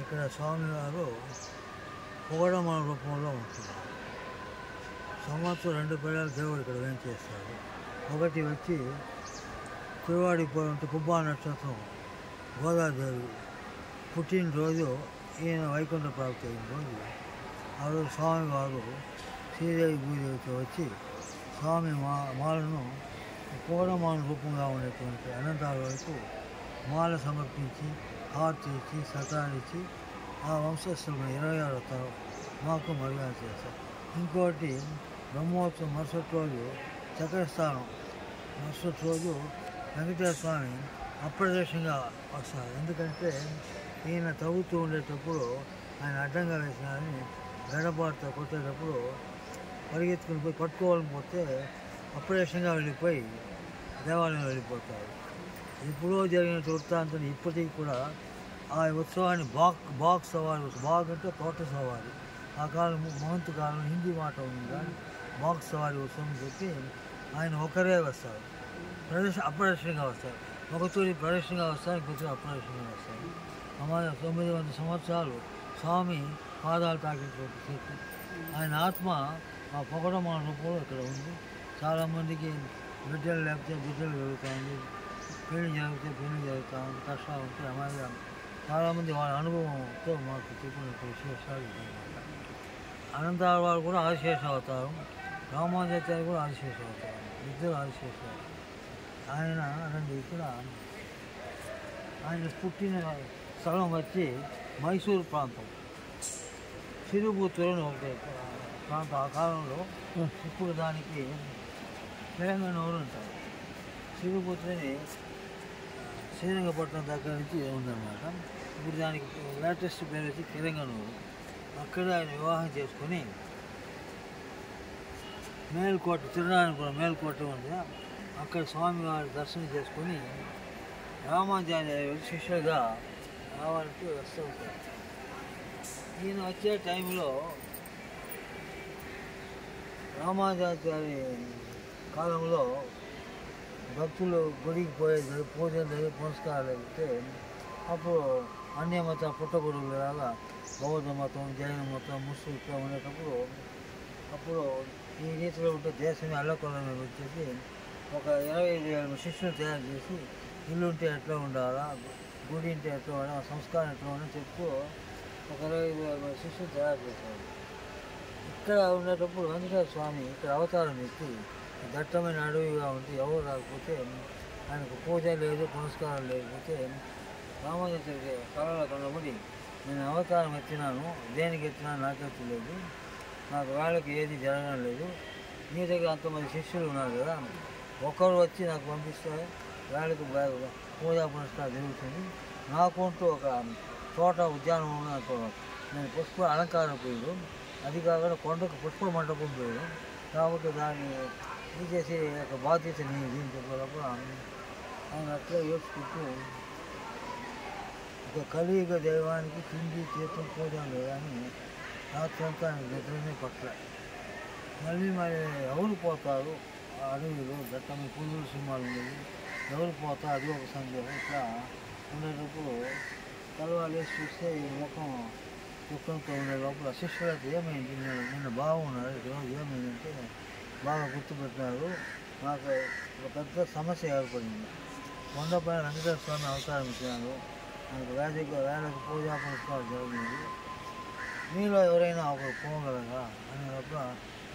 ఇక్కడ స్వామివారు పొగడమాల రూపంలో ఉంటుంది. సంవత్సరం 2 పిల్లలు దేవుడు ఇక్కడ వేయించేస్తారు. ఒకటి వచ్చి తిరువాడిపోయి కుబ్బా నక్షత్రం గోదాదేవి పుట్టినరోజు ఈయన వైకుంఠ ప్రాప్తి అయిన రోజు ఆ రోజు స్వామివారు శ్రీదేవి భూదేవితో వచ్చి స్వామి మాలను పొగడమాల రూపంగా ఉండేటువంటి అనంతాల వరకు మాల సమర్పించి హారతి ఇచ్చి సతానిచ్చి ఆ వంశస్థులను 26వ తరం మాకు మర్యాద చేస్తారు. ఇంకోటి బ్రహ్మోత్సవం మరుసటి రోజు చక్రస్థానం మరుసటి రోజు వెంకటేశ్వర స్వామి అప్రదర్శంగా వస్తారు. ఎందుకంటే ఈయన తవ్వుతూ ఉండేటప్పుడు ఆయన అడ్డంగా వేసినారని గడపాటుతో కొట్టేటప్పుడు పరిగెత్తుకుని పోయి పట్టుకోవాలని పోతే అప్రదర్శంగా వెళ్ళిపోయి దేవాలయం వెళ్ళిపోతారు. ఇప్పుడు జరిగిన వృత్తాంతం ఇప్పటికీ కూడా ఆ ఉత్సవాన్ని బాగ్ సవారి, బాగ్ అంటే తోట సవారి. ఆ కాలం మహంతు కాలం హిందీ మాట ఉంది కానీ బాగ్ సవారి ఉత్సవం చెప్పి ఆయన ఒకరే వస్తారు. అప్రదర్శనంగా వస్తారు. ఒక తూరి ప్రదర్శనగా వస్తారు, ఇంకొక అప్రదర్శనంగా వస్తారు. 900 సంవత్సరాలు స్వామి పాదాలు తాకినటువంటి స్థితి. ఆయన ఆత్మ ఆ పొగడమాల రూపంలో ఇక్కడ ఉంది. చాలామందికి బిడ్డలు లేకపోతే బిడ్డలు జరుగుతుంది, పెళ్లి జరిగితే పెళ్లి జరుగుతూ ఉంది, కష్టాలు ఉంటే అమాయగా చాలామంది వాళ్ళ అనుభవంతో మాకు చెప్పిన విశేషాలు ఇదన్నమాట. అనంతాల వారు కూడా ఆదిశేష అవతారం, రామానుజాచార్య కూడా ఆదిశేష అవతారం, ఇద్దరు ఆదిశేషాలు. ఆయన అనండి ఇక్కడ ఆయన పుట్టిన స్థలం వచ్చి మైసూరు ప్రాంతం, సిరుబుత్తూరు ఒకటి ప్రాంతం. ఆ కాలంలో ఇప్పుడు దానికి తెలంగాణ ఊరు ఉంటారు. సిరుబుత్తూరుని శ్రీరంగపట్నం దగ్గర నుంచి ఉందన్నమాట. ఇప్పుడు దానికి లేటెస్ట్ పేరు వచ్చి తెలంగాణ ఊరు. అక్కడ ఆయన వివాహం చేసుకొని మేల్కోట, తిరునారాయణపురం మేల్కోట ఉంది, అక్కడ స్వామివారి దర్శనం చేసుకొని రామానుజాచార్య శిష్యులుగా రావాలంటే వస్తూ ఉంటారు. ఈయన వచ్చే టైంలో రామానుజాచార్య కాలంలో భక్తులు గుడికి పోయేది, పూజలు పురస్కారాలు అయితే అప్పుడు అన్య మత పుట్టగొడుగులాగా బౌద్ధ మతం, జైన మతం, ముస్లింలు ఉండేటప్పుడు అప్పుడు ఈ రీతిలో ఉంటే దేశమే అల్లకొల్లని వచ్చేసి ఒక 25,000 శిష్యులు తయారు చేసి ఇల్లు ఉంటే ఎట్లా ఉండాలా, గుడి ఉంటే ఎట్లా ఉండాలి, సంస్కారం ఎట్లా ఉండాలని చెప్తూ ఒక 25,000 శిష్యులు తయారు చేశారు. ఇక్కడ ఉండేటప్పుడు వెంకటేశ్వర స్వామి ఇక్కడ అవతారం ఎత్తి దట్టమైన అడవిగా ఉంటే ఎవరు రాకపోతే ఆయనకు పూజ లేదు, పురస్కారం లేకపోతే రామానుజాచార్య కళలో కనబడి నేను అవతారం ఎత్తినాను, దేనికి ఎత్తినాను నాకే తెలియదు, నాకు వాళ్ళకి ఏది జరగడం లేదు, నీ దగ్గర అంతమంది శిష్యులు ఉన్నారు కదా, ఒకరు వచ్చి నాకు పంపిస్తే వాళ్ళకి పూజా పురస్కారం జరుగుతుంది, నాకుంటూ ఒక తోట ఉద్యానవనం నాకు నేను పుష్ప అలంకారం పోయాడు, అది కాకుండా కొండకు పుష్ప మండపం పోయాడు, కాబట్టి దాన్ని తీసేసి ఒక బాధ్యత నీది చెప్పేటప్పుడు ఆయన అట్లా ఏడ్చుకుంటూ ఒక కలియుగ దైవానికి తిండి తీర్థం పూజ లేదని రాత్రంతా ఆయన నిద్రనే పట్ల. మళ్ళీ ఎవరు పోతారు అడవిలో దట్టమైన పులులు సింహాలు ఉండేవి, ఎవరు పోతారు అది ఒక సందేహం. ఇట్లా ఉండేటప్పుడు కలవాలి చూస్తే ఈ ముఖం దుఃఖంతో ఉండే లోపల శిష్యులకి ఏమైంది, నిన్న బాగున్నారు, ఈరోజు ఏమైందంటే బాగా గుర్తుపెట్టారు, నాకు ఒక పెద్ద సమస్య ఏర్పడింది, కొండపైన వెంకటేశ్వర స్వామి అవతారం ఇచ్చినారు, మనకు వేలకు పూజా పురస్కారం జరిగింది, మీలో ఎవరైనా ఒకరు పోగలరా అనేటప్పుడు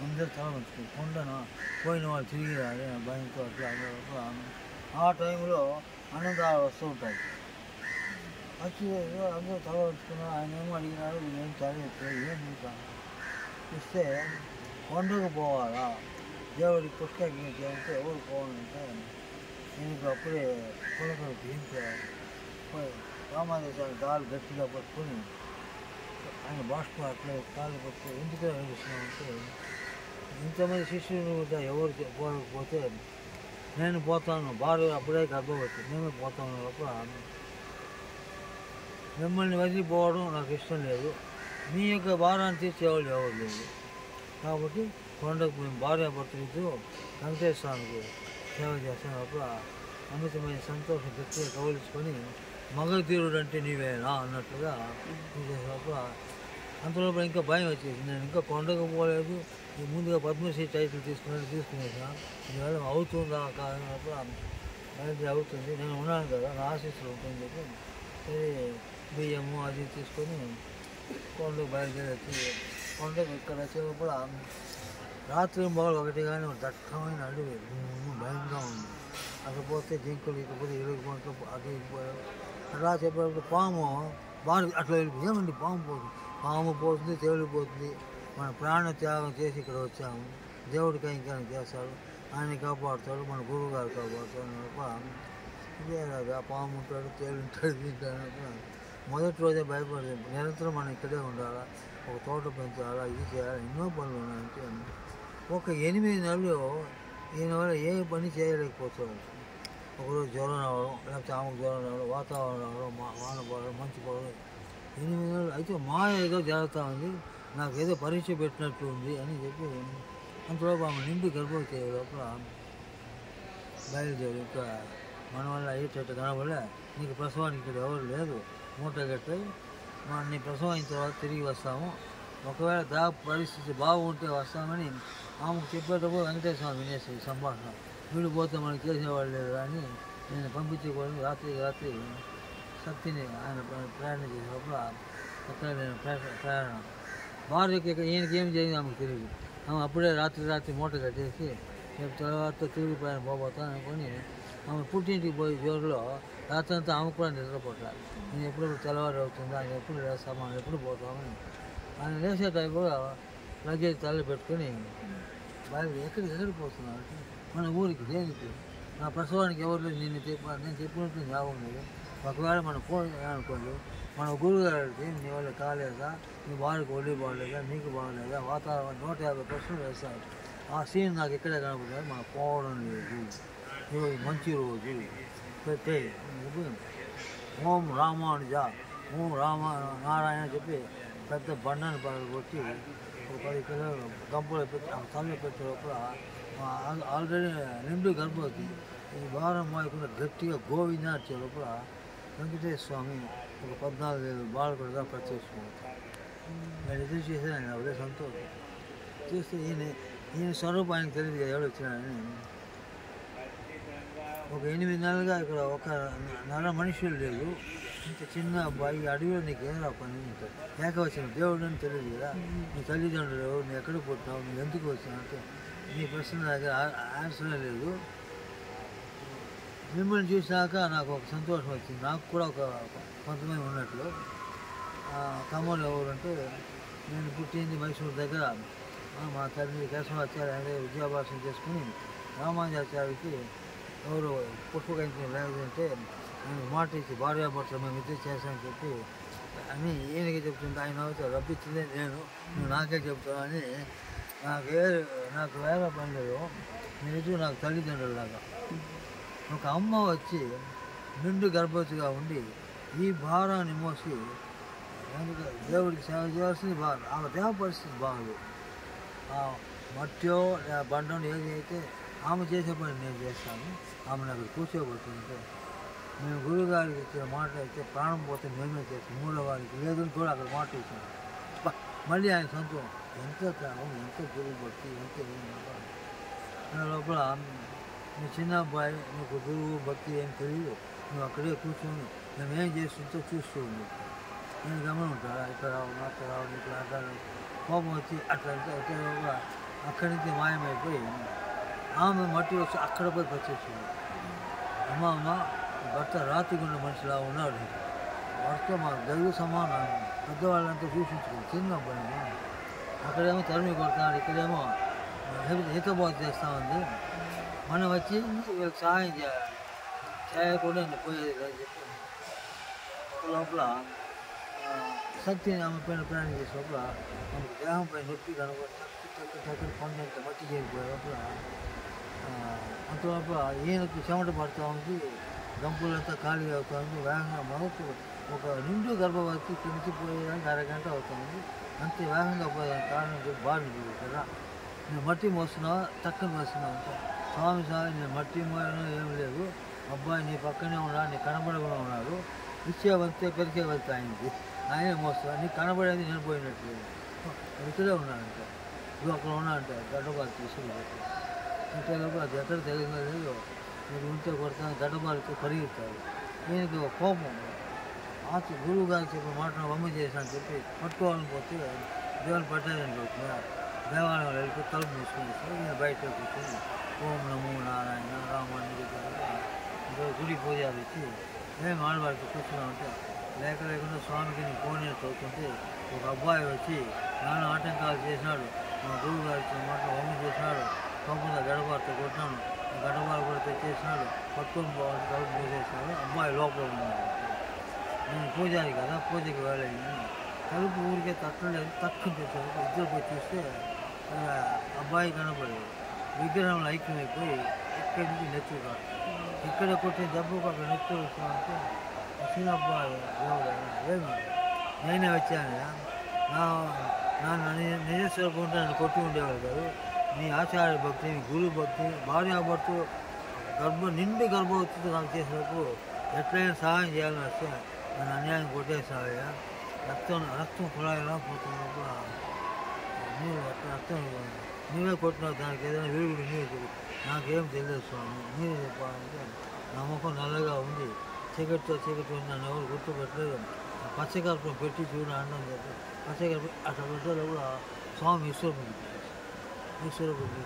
అందరూ తల వచ్చుకుంది, కొండను పోయిన వాళ్ళు తిరిగి రాలి భయంతో అట్లా అనేటప్పుడు ఆ టైంలో అనంతాలు వస్తూ ఉంటాయి. వచ్చి అందరూ తల వచ్చుకున్నారు. ఆయన ఏమో అడిగినారు, ఏం చదివించారు, ఏం చూసాను ఇస్తే కొండకు పోవాలా, దేవుడికి పుస్తకం చెబితే ఎవరు పోవాలంటే నేను అప్పుడే పులకలు తీయించారు. రామానుజాచార్య కాలు గట్టిగా పట్టుకొని ఆయన బాష్ప అట్లా కాళ్ళు పట్టుకొని ఎందుకు ఏడుస్తున్నామంటే ఇంతమంది శిష్యులు కూడా ఎవరు పోకపోతే నేను పోతాను, భార్య అప్పుడే గర్భవతి, నేనే పోతాను లోపల మిమ్మల్ని వదిలిపోవడం నాకు ఇష్టం లేదు, మీ యొక్క భారాన్ని తీర్చేవాళ్ళు ఎవరు లేదు, కాబట్టి కొండకు మేము భార్యాభర్తలతో వెంకటేశ్వర స్వామికి సేవ చేస్తున్నప్పుడు అమితమైన సంతోషం గట్టిగా కౌలించుకొని మగధీరుడు అంటే నీవేనా అన్నట్లుగా చేసేటప్పుడు అంతలోపల ఇంకా భయం వచ్చేసి నేను ఇంకా కొండకు పోలేదు, ఈ ముందుగా పద్మశ్రీ టైటిల్ తీసుకునేసా దీనివల్ల అవుతుందా కాదన్నప్పుడు బయలుదేరి అవుతుంది, నేను ఉన్నాను కదా నా ఆశీస్సులు ఉంటుందని చెప్పి సరే బియ్యము అది తీసుకొని కొండకు బయలుదేరి వచ్చి కొండకు ఇక్కడ వచ్చేటప్పుడు రాత్రి మొదలు ఒకటి కానీ దట్టమైన అడవి భయంగా ఉంది. అక్కడ పోతే జింకలు ఇకపోతే ఎలుగుకుంటూ అటు ఇగిపోయారు. అట్లా చెప్పేటప్పుడు పాము బాగా అట్లా వెళ్ళిపోయి ఏమండి పాము పోతుంది తేలిపోతుంది, మన ప్రాణ త్యాగం చేసి ఇక్కడ వచ్చాము, దేవుడి కైంకర్యం చేస్తాడు, ఆయన కాపాడుతాడు, మన గురువు గారు కాపాడుతాడు. ఇదే కదా పాము ఉంటాడు తేలుంటాడు తింటాడు. మొదటి రోజే భయపడదు, నిరంతరం మనం ఇక్కడే ఉండాలా, ఒక తోట పెంచాలా, ఇది చేయాలి, ఎన్నో పనులు ఉన్నాయంటే ఒక 8 నెలలు ఈయన వల్ల ఏ పని చేయలేకపోతాడు. ఒకరోజు జ్వరం రావడం, లేకపోతే ఆమెకు జ్వరం రావడం, వాతావరణం రావడం, వాన పడడం, మంచు పడడం, 8 నెలలు అయితే మాయ ఏదో జరుగుతూ ఉంది, నాకు ఏదో పరీక్ష పెట్టినట్టు ఉంది అని చెప్పి అంతలోపు ఆమె నిండి గర్భవతి లోపల బయలుదేరి ఇంకా మన వల్ల అయ్యేటట్టు కనబడలే, నీకు ప్రసవానికి ఇక్కడ ఎవరు లేదు, మూట కట్టాయి, నీ ప్రసవం అయిన తర్వాత తిరిగి వస్తాము, ఒకవేళ పరిస్థితి బాగుంటే వస్తామని ఆమెకు చెప్పేటప్పుడు వెంకటేశ్వర స్వామి వినేసి సంభాషణ, వీడు పోతే మనకి చేసేవాళ్ళు లేరు అని నేను పంపించుకొని రాత్రి శక్తిని ఆయన ప్రయాణం చేసేటప్పుడు అక్కడ నేను ప్రయాణం భార్యకి ఈయనకి ఏం చేయింది ఆమెకు తెలియదు. ఆమె అప్పుడే రాత్రి మూట కట్టేసి రేపు తర్వాత తిరిగి ప్రయాణం పోతాను అనుకొని ఆమె పుట్టింటికి పోయే జోరులో రాత్రి అంతా ఆమె కూడా నిద్రపోతారు. నేను ఎప్పుడు తెల్లవారు అవుతుందా, ఆయన ఎప్పుడు లేస్తామా, ఆయన ఎప్పుడు పోతామని ఆయన లేచే టైం కూడా లగేజ్ తల్లి పెట్టుకొని బయలుదేరి ఎక్కడికి పోతున్నాను మన ఊరికి దేనికి, నా ప్రసవానికి ఎవరు లేదు, నేను చెప్పినట్టు జ్ఞాపకం లేదు, ఒకవేళ మనం అనుకోండి మన గురువు గారికి నీ వల్ల కాలేదా, నీ వారికి ఒళ్ళు బాగలేదా, నీకు బాగలేదా, వాతావరణం 150% వేస్తారు, ఆ సీన్ నాకు ఇక్కడే కనపడలేదు, మనం పోవడం లేదు, ఈరోజు మంచి రోజు పెట్టే ఓం రామానుజ ఓం నారాయణ చెప్పి పెద్ద బండని కొట్టి ఒక 10 కిలోలు గంపలో పెట్టి తల్లి పెట్టేటప్పుడు ఆల్రెడీ నిండు గర్భవతి ఈ భారం మోయకుండా గట్టిగా గోవింద వచ్చేటప్పుడు వెంకటేశ్వర స్వామి ఒక 14 బాలకుడుగా ప్రత్యక్షమవుతారు. నేను ఎదురు చేశాను, అదే సంతోషం చేస్తే ఈయన స్వరూపం ఆయనకు తెలియదు కదా ఎవరు వచ్చినాడని. ఒక 8 నెలలుగా ఇక్కడ ఒక నెల మనుషులు లేదు, ఇంత చిన్న అబ్బాయి అడవిలో నీకు ఏం రా పని ఉంటాడు, ఏకవచ్చిన దేవుడు అని తెలియదు కదా, నీ తల్లిదండ్రులు ఎవరు, నువ్వు ఎక్కడికి పుట్టినావు, నువ్వు ఎందుకు వచ్చినావు అంటే నీ ప్రశ్న దగ్గర ఆన్సరే లేదు. మిమ్మల్ని చూసినాక నాకు ఒక సంతోషం వచ్చింది, నాకు కూడా ఒక కొంతమంది ఉన్నట్లు. తమ్ముళ్ళు ఎవరు అంటే నేను పుట్టింది మైసూరు దగ్గర, మా తల్లి కేశవాచార్య విద్యాభ్యాసం చేసుకుని రామానుజాచార్యకి ఎవరు పుష్పకైంచిన లేదంటే ఆయన మాట ఇచ్చి భార్యాభర్తలు మేము ఇద్దరు చేస్తామని చెప్పి అని ఈయనకి చెప్తుంటే ఆయన అవుతారు రప్పించిందే నేను, నువ్వు నాకే చెప్తావు అని నాకు వేరే పని లేదు, నేను నాకు తల్లిదండ్రులాగా. ఒక అమ్మ వచ్చి నిండు గర్భవతిగా ఉండి ఈ భారాన్ని మోసి దేవుడికి సేవ చేయాల్సింది భారం, ఆమె దేవ పరిస్థితి బాగలేదు, మట్టో బండం ఏది అయితే ఆమె చేసే పని నేను చేస్తాను, ఆమెను అక్కడ కూర్చోబెట్టుంటే మేము గురువుగారికి ఇచ్చిన మాట అయితే ప్రాణం పోతే మేమే చేస్తాం, మూడో వారికి లేదని కూడా అక్కడ మాట ఇచ్చాను. మళ్ళీ ఆయన సొంతం ఎంత త్యాగం, ఎంత గురువు భక్తి, ఎంత లోపల నీ చిన్న అబ్బాయి నీకు గురువు భక్తి ఏం తెలియదు, నువ్వు అక్కడే కూర్చొని మేమేం చేస్తుంటో చూస్తూ ఉంది, నేను గమనం ఉంటాను, ఇక్కడ రావడం అక్కడ రావడం ఇక్కడ అక్కడ కోపం వచ్చి అట్లా అక్కడి నుంచి మాయమైపోయి ఆమె మట్టి వచ్చి అక్కడ పోయి పచ్చేసింది. అమ్మ భర్త రాతిగుండ మనిషిలా ఉన్నాడు, భర్త మా దైవ సమానం, పెద్దవాళ్ళంతా సూచించుకోండి, చిన్న అబ్బాయి అక్కడేమో తరిమి కొడుతున్నాడు, ఇక్కడేమో హితబోధ చేస్తూ ఉంది, మనం వచ్చి వీళ్ళకి సహాయం చేయాలి, చేయకుండా పోయేది అని చెప్పి లోపల శక్తిని ఆమె పైన ప్రయాణం చేసే లోపల మనకు దేహంపై నొప్పి కనుక చక్కని కొండంత మట్టి చేరిపోయే లోపల అంత లోపల ఈయనకు చెమట పడుతూ ఉంది, గంపులంతా ఖాళీ అవుతూ ఉంది, వేగంగా మొదటి ఒక నిండు గర్భవతి కించిపోయేదానికి అరగంట అవుతుంది, అంతే వేగంగా పోయేదానికి కారణం చెప్పి బాడీ కదా, నేను మట్టి మోస్తున్నావా తక్కువ మోస్తున్నావు అంటే స్వామి నేను మట్టి మోయడం ఏం లేదు, అబ్బాయి నీ పక్కనే ఉన్నాడు, నీ కనబడకుండా ఉన్నాడు, ఇచ్చేవంతే పెరిగే వెళ్తా ఆయనే మోస్తా నీకు కనబడేది నేను పోయినట్టు ఇక్కడే ఉన్నానంట నువ్వు అక్కడ ఉన్నానంట గడ్డబాలు తీసుకుని ఇంకేలోపు అది ఎక్కడ తెలియదో లేదు మీరు ఉంటే కొడతాను గడ్డబాలకి పరిగెత్తారు దీనికి ఒక కోపం గురువు గారు చెప్పిన మాటను వమ్మ చేశాను చెప్పి పట్టుకోవాలని పోతే దేవుని పట్టాలని చెప్తున్నా దేవాలయంలో వెళ్ళి తలుపు మూసుకుని నేను బయట కూర్చొని ఓం నమో నారాయణ రామాన్ని ఇంకా గుడి పూజలు ఇచ్చి మేము ఆడవాడికి కూర్చున్నామంటే లేకుండా స్వామికి నేను ఫోన్ చదువుతుంటే ఒక అబ్బాయి వచ్చి నాన్న ఆటంకాలు చేసినాడు మా గురువు గారు ఇచ్చిన మాట వమ్మ చేసినాడు పంపుగా గడబారుతో కొట్టినాను గడబారు కూడా తెచ్చేసినాడు పట్టుకొని పోవాలని తలుపు మూసేసినాడు అబ్బాయి లోపల ఉన్నాడు నేను పూజారి కదా పూజకి వెళ్ళాను తలుపు ఊరికే తట్టలేదు తక్కువ తెచ్చారు ఇద్దరు పోయి చూస్తే అబ్బాయి కనపడేది విగ్రహంలో ఐక్యమైపోయి ఇక్కడి నుంచి నెత్తులు కాదు ఇక్కడ కొట్టిన దెబ్బకు అక్కడ నెత్తులు వస్తామంటే చిన్న అబ్బాయి దేవుడు ఏమి నేనే వచ్చాను నన్ను నిజస్వరూపంతో నన్ను కొట్టి ఉండేవారు కాదు నీ ఆచార్య భక్తి నీ గురువు భక్తి భార్యాభర్త నిండు గర్భవతితో నాకు చేసినప్పుడు ఎట్లయినా సహాయం చేయాలని వస్తే నన్ను అన్యాయం కొట్టేసావయ్యా రక్తం కుళాయిలా పోతున్నప్పుడు నీవు రక్తం నీవే కొట్టినావు దానికి ఏదైనా విరుగుడు నీవే చెప్పు నాకేం తెలియదు స్వామి నీవే చెప్పాలంటే నా ముఖం నల్లగా ఉంది చీకటితో నన్ను ఎవరు గుర్తుపెట్టలేదు పచ్చకర్పం పెట్టి చూడ అన్నం చెప్పి పచ్చకర్పం అట్లా పెట్టేలో కూడా స్వామి ఈశ్వరబుద్ధి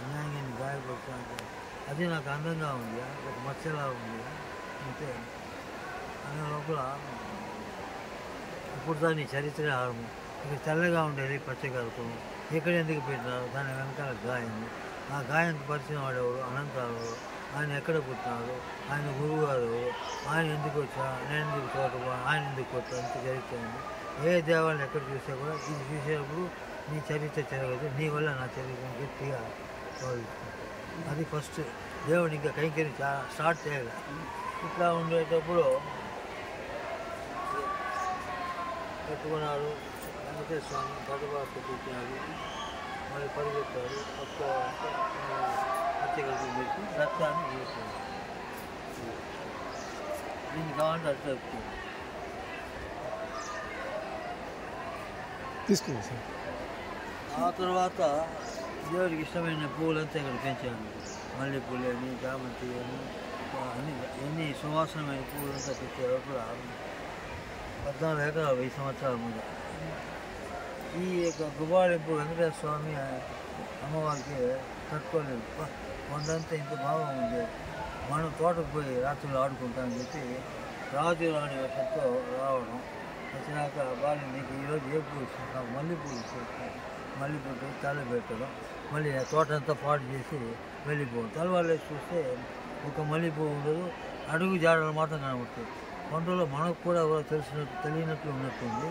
అన్యాయంగా గాయపడుతూ అంటే అది నాకు అందంగా ఉంది ఒక మచ్చలా ఉంది అంటే అనే లోపల ఇప్పుడు దాని చరిత్ర ఆరము ఇక్కడ తెల్లగా ఉండేది పచ్చగలుగుతాం ఇక్కడ ఎందుకు పెట్టినారు దాని వెనకాల గాయం ఆ గాయానికి పరిచయం వాడేవాడు అనంతరావు ఆయన ఎక్కడ పుట్టినాడు ఆయన గురువు గారు ఆయన ఎందుకు వచ్చా నేను ఎందుకు చోట ఆయన ఎందుకు వచ్చా అంత చరిత్ర ఉంది ఏ దేవాలను ఎక్కడ చూసా కూడా ఇది చూసేటప్పుడు నీ చరిత్ర జరగదు నీ వల్ల నా చరిత్ర గట్టిగా అది ఫస్ట్ దేవుడు ఇంకా కైంకర్యం స్టార్ట్ చేయాలి ఇట్లా ఉండేటప్పుడు పెట్టుకున్నాడు వెంకటేశ్వర స్వామి గడ్డబారు పెట్టినాడు మళ్ళీ పరిగెత్తాడు పచ్చగలిపి పెట్టి రక్తాన్ని వేసాడు దీన్ని కావాలంటే అట్లా తీసుకుంది సార్ ఆ తర్వాత దేవుడికి ఇష్టమైన పూలంతా ఇక్కడ పెంచాను మల్లెపూలు అని చామంతి అని ఎన్ని సువాసనమైన పూలంతా తెచ్చారు కూడా 14 ఎకరాలు 1000 సంవత్సరాల ముందు ఈ యొక్క గుబాళింపు వెంకటేశ్వర స్వామి అమ్మవారికి తట్టుకోలేదు కొండంతా ఇంత బాగా ఉంది మనం తోటకు పోయి రాత్రులు ఆడుకుంటామని చెప్పి రాజు రాణి వర్షంతో రావడం వచ్చినాక బాగా నీకు ఈరోజు ఏ పూలు నాకు మల్లెపూలు తల పెట్టడం మళ్ళీ తోటంతా పాటు చేసి వెళ్ళిపోవడం తలవాళ్ళు చూస్తే ఒక మల్లెపూలు ఉండదు అడుగు జాడలు మాత్రం కనబడుతుంది కొండలో మనకు కూడా తెలియనట్లు ఉన్నట్టుంది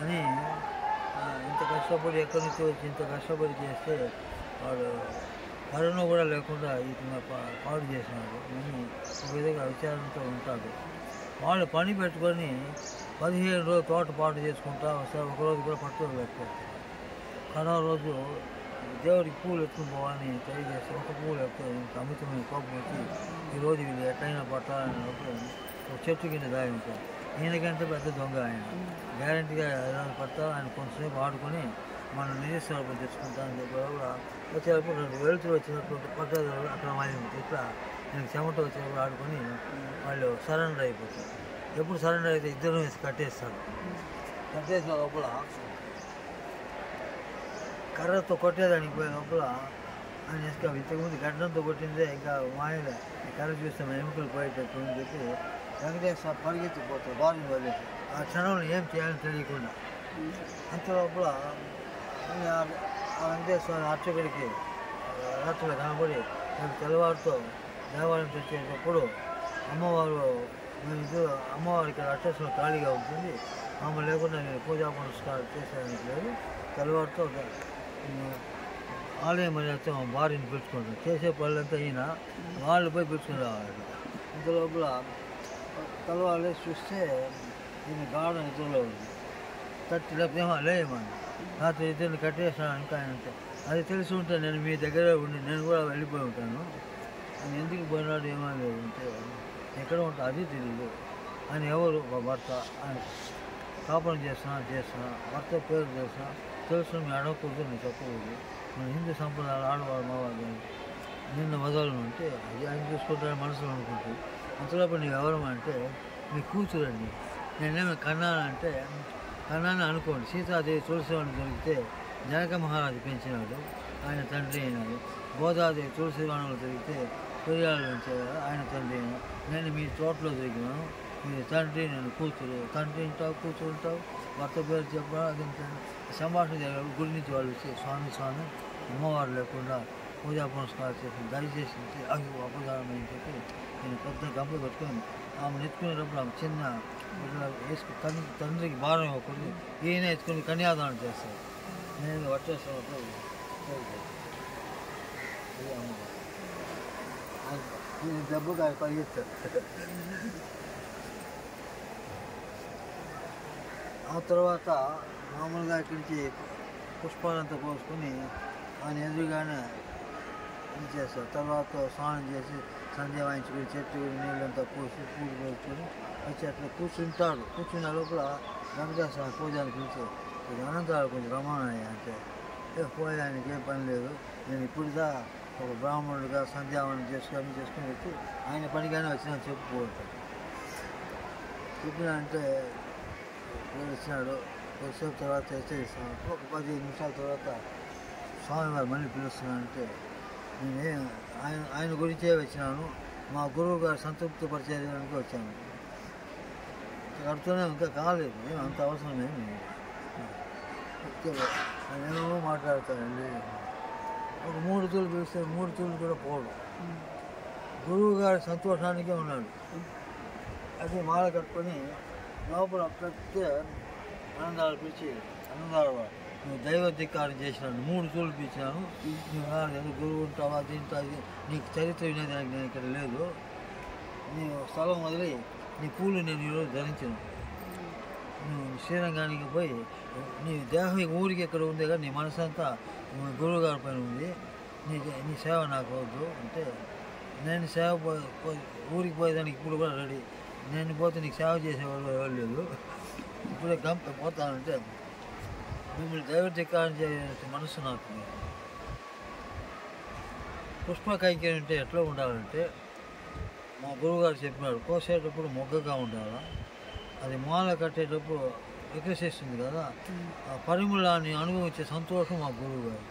అని ఇంత కష్టపడి ఎక్కడి నుంచి వచ్చి ఇంత కష్టపడి చేస్తే వాడు కరోనా కూడా లేకుండా వీటిని పాడు చేసినాడు అని ఒక విధంగా విచారంతో ఉంటాడు వాళ్ళు పని పెట్టుకొని 15 రోజులు తోట పాటు చేసుకుంటా వస్తారు ఒకరోజు కూడా పట్టుకోలేకపోతారు కరోనా రోజు దేవుడికి పూలు ఎత్తుకుని పోవాలని ట్రై చేస్తే ఒక పూలు ఎత్తుకొని అమితమైన కోపం వచ్చి ఈరోజు వీళ్ళు ఎట్లయినా పట్టాలని ఒక చెట్టు కింద దాయి ఉంటారు ఈయనకంటే పెద్ద దొంగ ఆయన గ్యారంటీగా ఏదైనా పడతా ఆయన కొంతసేపు ఆడుకొని మనం నిజస్వరూపం తెచ్చుకుంటామని చెప్పి కూడా వచ్చేటప్పుడు 2 వెలుతురు వచ్చినప్పుడు పట్టదు అక్కడ మళ్ళీ ఇట్లా నేను చెమట వచ్చినప్పుడు ఆడుకొని వాళ్ళు సరెండర్ అయిపోతారు ఎప్పుడు సరెండర్ అయితే ఇద్దరు వేసి కట్టేస్తారు కట్టేసిన లోపల కర్రతో కొట్టేదానికి పోయే లోపల ఆయన ఇసుక ఇంతకుముందు గడ్డంతో కొట్టిందే ఇంకా మాయలే కర్ర చూస్తే ఎముకలు పోయేటట్టు అని చెప్పి వెంకటేశ్వర పరిగెత్తిపోతారు బాగా వదిలేసి ఆ క్షణంలో ఏం చేయాలని తెలియకుండా అంత లోపల ఆ వెంకటేశ్వర అర్చకుడికి రాత్రులు కనబడి తెల్లవారితో దేవాలయం తెచ్చేటప్పుడు అమ్మవారు అమ్మవారికి అట్టేశ్వరం ఖాళీగా ఉంటుంది ఆమె లేకుండా నేను పూజా పునస్కారం చేసేదానికి లేదు తెల్లవారితో ఆలయం అనేది భార్యని పెట్టుకుంటాం చేసే పనులంతా ఈయన వాళ్ళు పోయి పెట్టుకుని రావాలి ఇంత లోపల తెల్లవాళ్ళే చూస్తే ఈయన గాఢ నిద్రలో ఉంది తట్టి లేకపోతే లేమని రాత్రి ఇద్దరిని కట్టేసాను ఇంకా అంటే అది తెలిసి ఉంటే నేను మీ దగ్గరే ఉండి నేను కూడా వెళ్ళిపోయి ఉంటాను ఆయన ఎందుకు పోయినాడు ఏమో లేదు అంటే ఎక్కడ ఉంటా అది తెలియదు. ఆయన ఎవరు భర్త, ఆయన కాపురం చేస్తున్నా భర్త పేరు తెలుసు మీ అడగకూడదు, నేను చెప్పకూడదు. మన హిందూ సంప్రదాయాలు ఆడవాళ్ళు మగవాళ్ళు నిన్ను వదలను అంటే అది ఆయన చూసుకుంటారని మనసులో అనుకుంటుంది. అంతలోపు నీవు ఎవరు అంటే మీ కూతురండి, నేనేమి కన్నానంటే కన్నాను అనుకోండి. సీతాదేవి తులసివాణి దొరికితే జనక మహారాజు పెంచినాడు, ఆయన తండ్రి అయినాడు. గోదాదేవి తులసివాణిలో దొరికితే పెరియాళ్ళు పెంచారు, ఆయన తండ్రి అయినాడు. నేను మీ తోటలో దొరికినాను, మీ తండ్రి నేను కూతురు. తండ్రి ఉంటావు, కూతురు ఉంటావు, భర్త పేరు చెప్పడం అది సంభాషణ జరిగారు. గుడి నుంచి వాళ్ళు వచ్చి స్వామి అమ్మవారు లేకుండా పూజా పునస్కారం చేసి దయచేసి అవి అపదానం అని చెప్పి నేను పెద్ద గంపలు పెట్టుకొని ఆమె ఎత్తుకునేటప్పుడు ఆమె చిన్న వేసుకు తండ్రికి భారం ఇవ్వకూడదు, ఈయన ఎత్తుకుని కన్యాదానం చేస్తారు. నేను వచ్చేస్తున్నప్పుడు దెబ్బగా పరిగెత్తారు. ఆ తర్వాత మామూలుగా ఇక్కడి నుంచి పుష్పాలంతా కోసుకొని ఆయన ఎదురుగానే ఇది చేస్తారు. తర్వాత స్నానం చేసి సంధ్య వాయించుకొని చెట్టు నీళ్ళంతా పోసి పూలు పోసుకొని వచ్చి అట్లా కూర్చున్న లోపల వెంకటేశ్వర పూజానికి పిలిచి ఇది అనంతరాలు కొంచెం రమాణయ్య అంటే పోయానికి ఏం పని లేదు, నేను ఇప్పుడుదా ఒక బ్రాహ్మణుడిగా సంధ్యావనం చేసుకొని వచ్చి ఆయన పనిగానే వచ్చినా చెప్పుకోవట్లేదు. చెప్పినా అంటే ఇచ్చినాడు. కొద్దిసేపు తర్వాత హెచ్చరిస్తున్నాడు. ఒక 15 నిమిషాల తర్వాత స్వామివారు మళ్ళీ పిలుస్తున్నానంటే నేను ఆయన గురించే వచ్చినాను, మా గురువు గారు సంతృప్తి పరిచయానికి వచ్చాను. కడుతూనే ఇంకా కాలేదు, అంత అవసరం ఏమి నేనేమో మాట్లాడతానండి. ఒక 3 తూలు పిలిస్తే 3 తూలు కూడా పోవడం. గురువు గారి సంతోషానికే ఉన్నాడు. అది మాల కట్టుకొని లోపల పెడితే ఆనందాలు పిలిచి ఆనందాలు నువ్వు దైవ ధిక్కారం చేసినాడు, 3 తూలు పిలిచినాను, నువ్వు గురువు ఉంటావా దీంతో అది నీకు చరిత్ర వినేదానికి నేను ఇక్కడ లేదు, నీ స్థలం వదిలి నీ పూలు నేను ఈరోజు ధరించను. నువ్వు శ్రీరంగానికి పోయి నీ దేహం ఊరికి ఎక్కడ ఉంది కానీ నీ మనసంతా గురువుగారి పైన ఉంది, నీ సేవ నాకు వద్దు అంటే నేను సేవ ఊరికి పోయేదానికి ఇప్పుడు కూడా రెడీ, నేను పోతే నీకు సేవ చేసేవాళ్ళు ఎవరు లేదు, ఇప్పుడే పోతానంటే మిమ్మల్ని దైవ ధిక్కారం చేసే మనసు నాకు. పుష్ప కైకేయం అంటే ఎట్లా ఉండాలంటే మా గురువుగారు చెప్పినాడు, కోసేటప్పుడు మొగ్గగా ఉండాలా, అది మాల కట్టేటప్పుడు వికసిస్తుంది కదా, ఆ పరిమళాన్ని అనుభవించే సంతోషం మా గురువు గారు.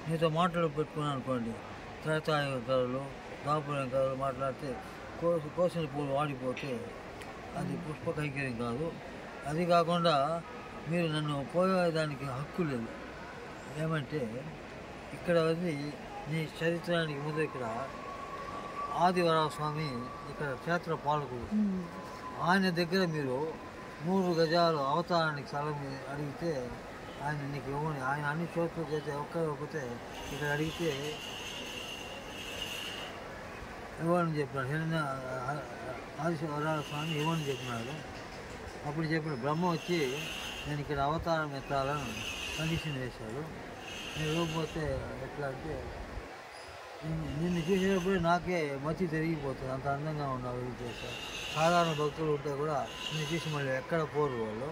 నీతో మాటలు పెట్టుకున్నాను అనుకోండి, త్రేతాయుగ కళలు దాపురం కళలు మాట్లాడితే కోసిన పూలు వాడిపోతే అది పుష్ప కైకేయం కాదు. అది కాకుండా మీరు నన్ను పోయేదానికి హక్కు లేదు. ఏమంటే ఇక్కడ అది నీ చరిత్రానికి ముందు ఇక్కడ ఆదివరాస్వామి ఇక్కడ క్షేత్ర పాలకుడు, ఆయన దగ్గర మీరు 3 గజాలు అవతారానికి స్థలం అడిగితే ఆయన నీకు ఇవ్వని, ఆయన అన్ని చోట్లకి అయితే ఒక్కతే ఇక్కడ అడిగితే ఇవ్వని చెప్పినాడు. ఆదివరాస్వామి ఇవ్వని చెప్పినాడు. అప్పుడు చెప్పిన బ్రహ్మ వచ్చి నేను ఇక్కడ అవతారం ఎత్తాలని కండిషన్ వేశాడు. నేను ఇవ్వకపోతే ఎట్లా అంటే నిన్ను చూసేటప్పుడు నాకే మతి తిరిగిపోతుంది, అంత అందంగా ఉన్నావు ఇది చేశాను. సాధారణ భక్తులు ఉంటే కూడా నిన్ను చూసి మళ్ళీ ఎక్కడ పోరు వాళ్ళు,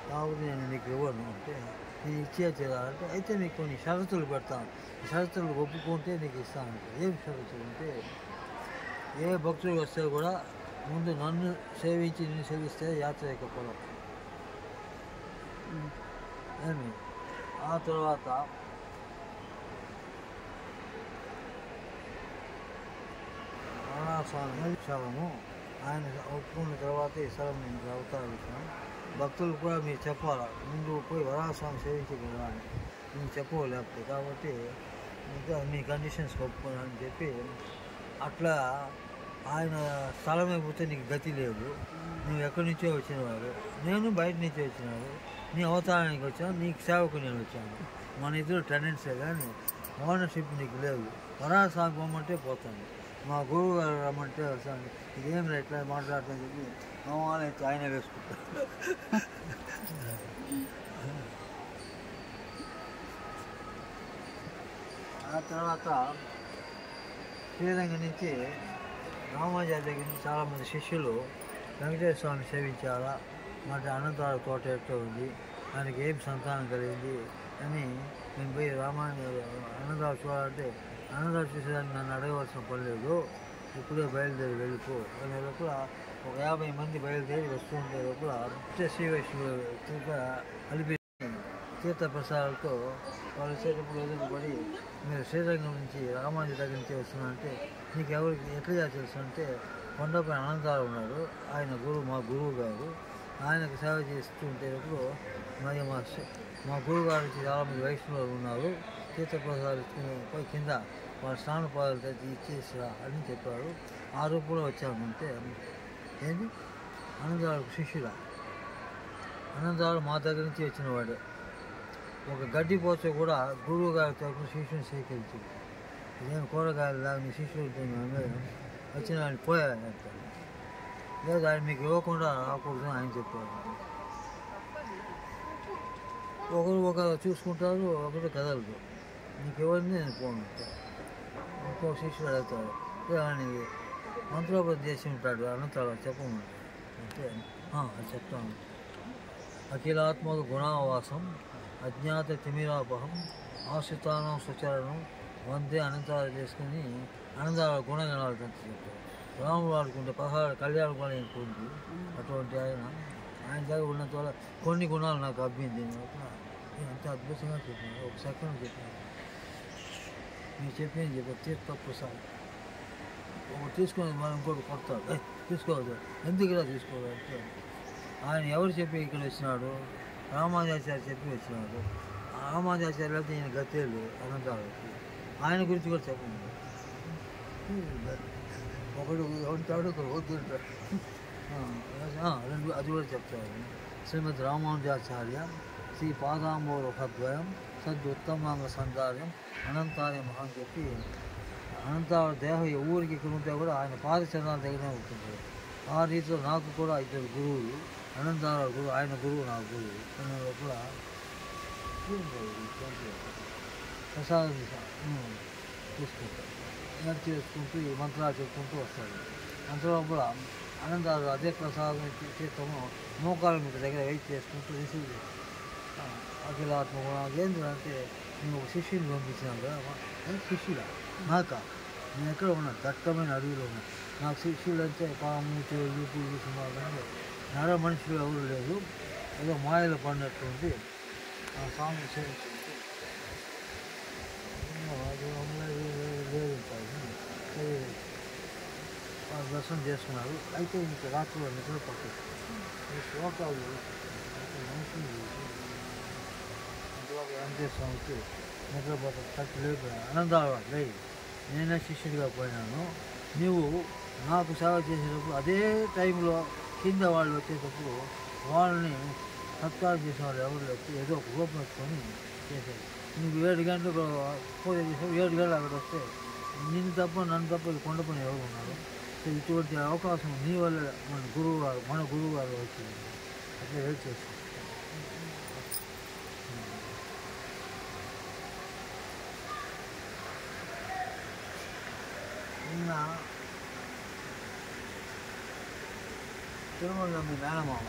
కాబట్టి నేను నీకు ఇవ్వను అంటే నేను ఇచ్చే చేయాలంటే అయితే నీకు కొన్ని షరతులు పెడతాను, షరతులు ఒప్పుకుంటే నీకు ఇస్తాను. ఏం షరతులు అంటే ఏ భక్తులు వస్తే కూడా ముందు నన్ను సేవించి నిన్ను సేవిస్తే యాత్ర ఎక్కకపోవడం ఏమి. ఆ తర్వాత స్వామి స్థలము ఆయన ఒప్పుకున్న తర్వాత ఈ స్థలం నేను అవతారం ఇచ్చినాను. భక్తులు కూడా మీరు చెప్పాలా, ముందు పోయి వరాహస్వామి సేవించగలరా అని నేను చెప్పలేకపోతే, కాబట్టి ఇంకా మీ కండిషన్స్ ఒప్పుకున్నాను చెప్పి అట్లా ఆయన స్థలం అయిపోతే నీకు గతి లేదు, నువ్వు ఎక్కడి నుంచో వచ్చినవాడు, నేను బయట నుంచి వచ్చినాడు, నీ అవతారానికి వచ్చాను, నీకు సేవకు నేను వచ్చాను, మన ఇద్దరు టెండెన్సే కానీ ఓనర్షిప్ నీకు లేదు. వరాహస్వామి పోమంటే పోతాను, మా గురువు గారు రమ్మంటే వస్తాను, ఇదేం ఎట్లా మాట్లాడతాను చెప్పి మామూలు అయితే ఆయన వేసుకుంటాను. ఆ తర్వాత శ్రీరంగం నుంచి రామానుజాచార్య దగ్గర నుంచి చాలామంది శిష్యులు వెంకటేశ్వర స్వామి సేవించాలా, మరి అనంతరాల తోట ఎట్లా ఉంది, ఆయనకి ఏం సంతానం కలిగింది అని నేను పోయి అనంతరాలు చూడాలంటే అనంతరాలు చూసేదానికి నన్ను అడగవలసిన పని లేదు, ఇప్పుడే బయలుదేరి వెళ్ళిపో అనే లోపల ఒక 50 మంది బయలుదేరి వస్తూ ఉండే లోపల శ్రీ వైష్ణవ కలిపి తీర్థ ప్రసాదాలతో వాళ్ళు వచ్చేటప్పుడు ఎదురుపడి, మీరు శ్రీరంగం నుంచి రామానుజ దగ్గర నుంచి వస్తున్నారంటే నీకు ఎవరికి ఎట్లా తెలుసు అంటే కొండపై అనంతాలు ఉన్నారు, ఆయన మా గురువు గారు, ఆయనకు సేవ చేస్తూ ఉంటేటప్పుడు మరి మా గురువు గారు నుంచి చాలామంది వైష్ణవులు ఉన్నారు, తీర్థప్రసాదాలు పోయి కింద వాళ్ళ స్నాన పాదాలు ఇచ్చేసిరా అని చెప్పారు. ఆ రూపంలో వచ్చామంటే ఏంటి అనంతరాలకు శిష్యుడా, అనంతరాలు మా దగ్గర నుంచి వచ్చిన వాడే. ఒక గడ్డి పోచ కూడా గురువు గారి తరఫున శిష్యుని స్వీకరించింది. ఇదేం కూరగాయలు లాగా నీ శిష్యులు వచ్చిన ఆయన పోయాడంటారు, లేదు ఆయన మీకు ఇవ్వకుండా రాకూడదు ఆయన చెప్పారు. ఒకరు చూసుకుంటారు, ఒకరు కదలదు, నీకు ఎవరిని నేను పోను. ఇంకో శిష్యుడు అడుగుతాడు, ఆయనకి మంత్రోపదేశం చేసి ఉంటాడు అనంతరాలు చెప్పమంటాడు అంటే అది చెప్తాను. అఖిలాత్మక గుణావాసం అజ్ఞాత తిమిరాపహం ఆశ్రితానం సుచరణం వందే అనంతరాలు చేసుకుని అనంతరాల గుణగణాలు కంటే చెప్తారు. రాముడు వాడుకుంటే 16 కళ్యాణ గుణం ఎక్కువ ఉంది. అటువంటి ఆయన దగ్గర ఉన్నంత వల్ల కొన్ని గుణాలు నాకు అబ్బింది. ఎంత అద్భుతంగా చెప్పినారు, ఒక సెకండ్ చెప్పినారు. మీరు చెప్పింది చెప్పారు తీర్థ ప్రసాదం ఒకటి తీసుకుని మనం ఇంకోటి కొడతాడు, తీసుకోవద్దు ఎందుకు ఇలా తీసుకోవాలంటే ఆయన ఎవరు చెప్పి ఇక్కడ వచ్చినాడు, రామానుజాచార్య చెప్పి వచ్చినాడు. రామానుజాచార్య అయితే ఈయన గతేళ్ళు అనంతరాలకి, ఆయన గురించి కూడా చెప్పండి. ఒకడు ఉంటాడు, ఒకడు వద్దుంటాడు, అది కూడా చెప్తారు. శ్రీమద్ రామానుజాచార్య శ్రీ పాదాంబోరద్వయం సద్ఉత్తమాంగ సంధార్యం అనంతార్యం అని చెప్పి అనంతరాల దేహం ఊరికి ఇక్కడ ఉంటే కూడా ఆయన పాదచరణాల దగ్గరే ఉంటుంది. ఆ రీతిలో నాకు కూడా 2 గురువులు, అనంతరాల గురువు ఆయన గురువు నా గురువు. కొన్ని లోపల ప్రసాదం తీసుకుంటారు, నడిచి చేసుకుంటూ ఈ మంత్రాలు చెప్పుకుంటూ వస్తాడు. అంతలోపల అనంతరాలు అదే ప్రసాదం తీర్థము మోకాల మీద దగ్గర వెయిట్ చేసుకుంటూ రిసీవ్ చేస్తాడు. అఖిలాత్మ ఏంటంటే నేను ఒక శిష్యుని పంపించినాను కదా, శిష్యుడా నాక నేను ఎక్కడ ఉన్నా దట్టమైన అడవిలో ఉన్నా, నాకు శిష్యులు అంటే పాము తేళ్ళు పురుగు సుమారు నర మనుషులు ఎవరు లేదు, ఏదో మాయలు పడినట్టుంది. ఆ స్వామిని సేవించుకుంటూ దర్శనం చేసుకున్నారు. అయితే ఇంక రాత్రిలో నిద్ర పట్టింది. ఈ శ్లోకాలు మనుషులు వెంకటేశ్వర స్వామికి నిద్రపోతాడు, తట్టు లేదు అనంతరాలు లేదు, నేనే శిష్యుడిగా పోయినాను, నువ్వు నాకు సేవ చేసేటప్పుడు అదే టైంలో కింద వాళ్ళు వచ్చేటప్పుడు వాళ్ళని సత్కారం చేసిన వాళ్ళు ఎవరు వచ్చి ఏదో ఒక రూపం వచ్చుకొని చేశారు. నువ్వు 7 గంటలకు పూజ చేసావు, 7 గంటలు అక్కడ వస్తే నిన్ను తప్ప నన్ను తప్ప ఈ కొండ పని ఎవరు ఉన్నారు. సో ఇటువంటి అవకాశం నీ వల్ల మన గురువు గారు వచ్చింది. అట్లా వెయిట్ చేస్తాం. నిన్న తిరుమల నంబి మేనమామ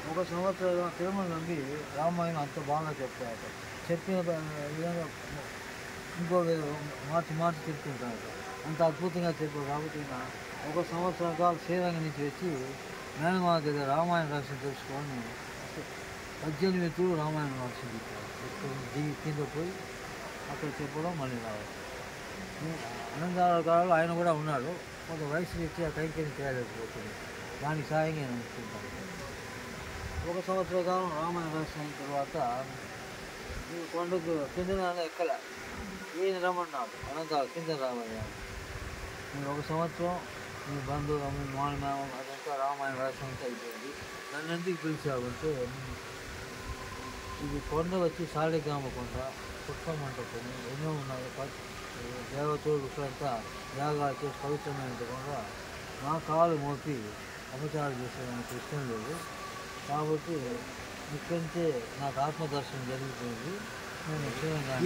1 సంవత్సరం తిరుమల నంబి రామాయణం అంత బాగా చెప్తారు. చెప్పిన విధంగా ఇంకో మార్చి చెప్తుంటారు. అంత అద్భుతంగా చెప్పారు. కాబట్టి 1 సంవత్సరం కాలం శ్రీరంగం నుంచి వచ్చి మేనమామ దగ్గర రామాయణ రహస్యం తెలుసుకొని 18 తూర్లు రామాయణ రహస్యం చెప్పారు. దిగి కింద పోయి అక్కడ చెప్పడం మళ్ళీ రావాలి. అనంతరాల కాలంలో ఆయన కూడా ఉన్నాడు, కొంత వయసు ఇచ్చి ఆ కైంకర్యం చేయలేకపోతుంది. దానికి సాయంగా నేను అనుకుంటాను. 1 సంవత్సర కాలం రామాయణ రహస్యం అయిన తర్వాత ఈ కొండకు కింద ఎక్కలే, ఈయన రమ్మన్నాడు అనంతరాలు కింద రామయ్య. నేను 1 సంవత్సరం మీ బంధువు మీ మానమేమ అదంతా రామాయణ రహస్యం అంతా అయిపోయింది. నన్ను ఎందుకు పిలిచావంటే ఇది కొండ వచ్చి సాలిగ్రామ కొండ, పుష్పమంటపం ఎన్నో ఉన్నాయి, దేవతలు ఋషులంతా యాగాలు చేసి పవిత్రమైనకుండా నా కాలు మోపి అపచారం చేసేదానికి ఇష్టం లేదు. కాబట్టి ఇక్కడి నాకు ఆత్మదర్శనం జరుగుతుంది. నేను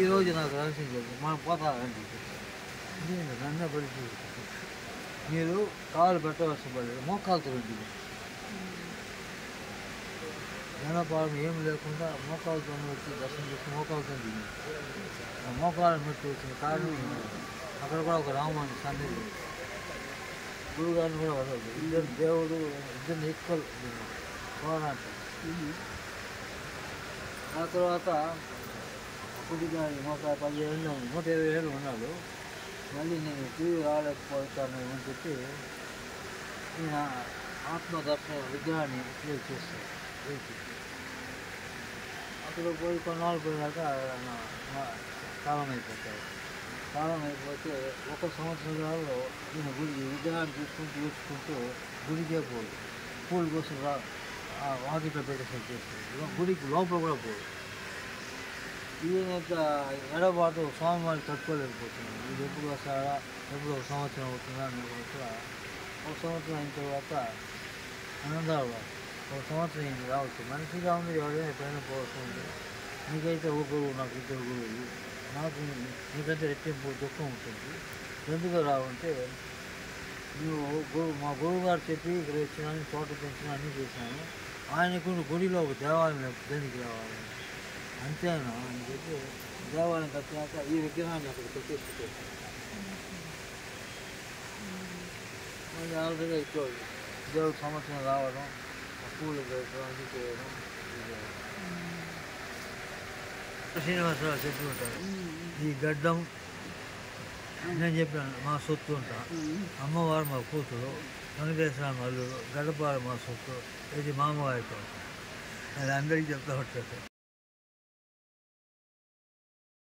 ఈరోజు నాకు రహస్యం జరిగింది, మనం పోతారండి. నేను నన్నే పరిస్థితి మీరు కాలు పెట్టవలసిన పడలేదు, మోకాలతో ఉంటుంది. జనపాలన ఏమి లేకుండా మోకాలతో వచ్చి దర్శనం చేసి మోకాలతో దిగింది. ఆ మోకాలను పెట్టి వచ్చిన కారణం అక్కడ కూడా ఒక రామాని సన్నిధి, గురుగారిని కూడా వదలదు. ఇద్దరు దేవుడు ఇద్దరిని ఈక్వల్ పోరాటం. ఆ తర్వాత పుట్టిగారి 120 ఏళ్ళు ఉన్నాడు. మళ్ళీ నేను తిరిగి రాలేకపోతాను అని చెప్పి ఈయన ఆత్మదర్శన విగ్రహాన్ని క్రియేట్ చేస్తాడు. అక్కడ పోయి కొన్నాళ్ళు పోయాక కాలం అయిపోతాడు. కాలం అయిపోతే 1 సంవత్సరాల్లో ఈయన గుడికి విగ్రహాన్ని చూసుకుంటూ గుడికే పోడు, పూల కోసం వాకిట్లో పెట్టేసి చేస్తాడు. గుడికి లోపల కూడా పోడు. ఈయన ఎడబాటు స్వామివారిని తట్టుకోలేకపోతున్నాడు. ఇది ఎప్పుడు వస్తాడా, ఎప్పుడు 1 సంవత్సరం అవుతుందా అని కూడా 1 సంవత్సరం అయిన తర్వాత ఆనందాలు 1 సంవత్సరం అయింది రావచ్చు. మనిషిగా ఉంది, ఎవరైనా ఎప్పుడైనా పోతుంది. నీకైతే ఒక గురువు, నాకు 2 గురువులు, నాకు నీకంటే రెట్టింపు దుఃఖం ఉంటుంది. ఎందుకు రావంటే మా గురువు గారు చెప్పి ఇక్కడ వచ్చినాను, తోట పెంచినా, అన్నీ చేశాను. ఆయనకు గుడిలో ఒక దేవాలయం దేనికి రావాలి అంతేనా అని చెప్పి దేవాలయం కట్టినాక ఈ విగ్రహాన్ని అక్కడ పెట్టేసి మళ్ళీ ఆల్రెడీ అయిపోయి దేవుడు సంవత్సరం రావడం, పూలు పెట్టడం, అది చేయడం. శ్రీనివాసరావు చెప్పి ఉంటారు, ఈ గడ్డం నేను చెప్పాను మా సొత్తు ఉంటా, అమ్మవారు మా కూతురు, వెంకటేశ్వర అల్లుడు, గడపాడు మా సొత్తు, ఇది మామవారితో. అది అందరికీ చెప్తా ఉంటారు.